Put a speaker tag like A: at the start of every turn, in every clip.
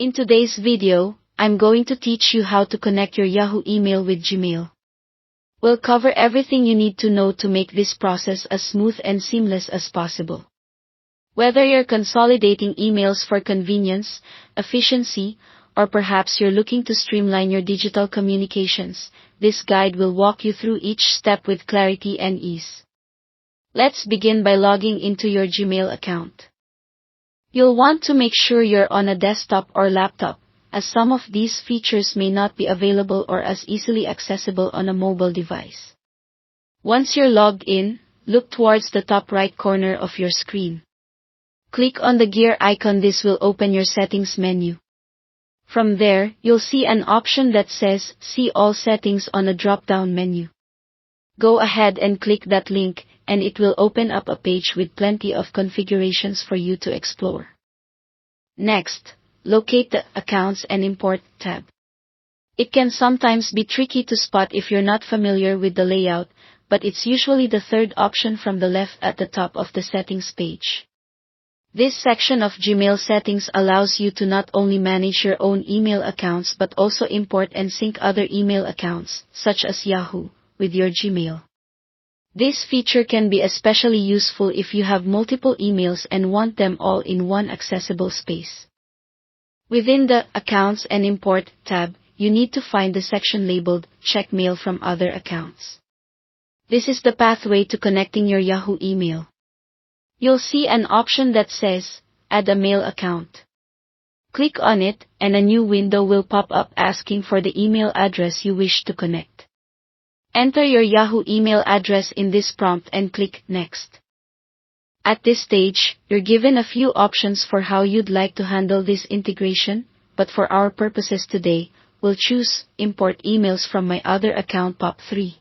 A: In today's video, I'm going to teach you how to connect your Yahoo email with Gmail. We'll cover everything you need to know to make this process as smooth and seamless as possible. Whether you're consolidating emails for convenience, efficiency, or perhaps you're looking to streamline your digital communications, this guide will walk you through each step with clarity and ease. Let's begin by logging into your Gmail account. You'll want to make sure you're on a desktop or laptop, as some of these features may not be available or as easily accessible on a mobile device. Once you're logged in, look towards the top right corner of your screen. Click on the gear icon. This will open your settings menu. From there, you'll see an option that says See All Settings on a drop-down menu. Go ahead and click that link, and it will open up a page with plenty of configurations for you to explore. Next, locate the Accounts and Import tab. It can sometimes be tricky to spot if you're not familiar with the layout, but it's usually the third option from the left at the top of the settings page. This section of Gmail settings allows you to not only manage your own email accounts but also import and sync other email accounts, such as Yahoo, with your Gmail. This feature can be especially useful if you have multiple emails and want them all in one accessible space. Within the Accounts and Import tab, you need to find the section labeled Check Mail from Other Accounts. This is the pathway to connecting your Yahoo email. You'll see an option that says Add a Mail Account. Click on it, and a new window will pop up asking for the email address you wish to connect. Enter your Yahoo email address in this prompt and click Next. At this stage, you're given a few options for how you'd like to handle this integration, but for our purposes today, we'll choose Import Emails from My Other Account POP3.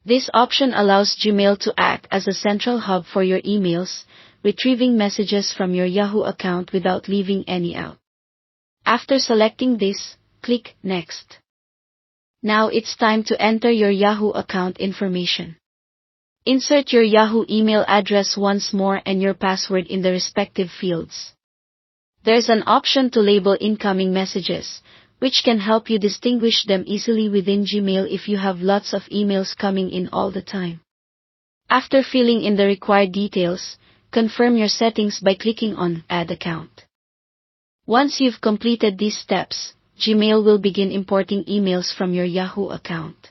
A: This option allows Gmail to act as a central hub for your emails, retrieving messages from your Yahoo account without leaving any out. After selecting this, click Next. Now it's time to enter your Yahoo account information. Insert your Yahoo email address once more and your password in the respective fields. There's an option to label incoming messages, which can help you distinguish them easily within Gmail if you have lots of emails coming in all the time. After filling in the required details, confirm your settings by clicking on Add Account. Once you've completed these steps, Gmail will begin importing emails from your Yahoo account.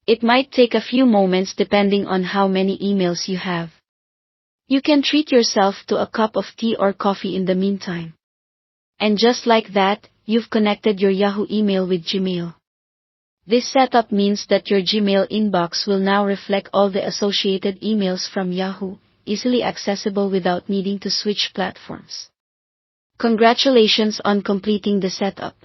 A: It might take a few moments depending on how many emails you have. You can treat yourself to a cup of tea or coffee in the meantime. And just like that, you've connected your Yahoo email with Gmail. This setup means that your Gmail inbox will now reflect all the associated emails from Yahoo, easily accessible without needing to switch platforms. Congratulations on completing the setup.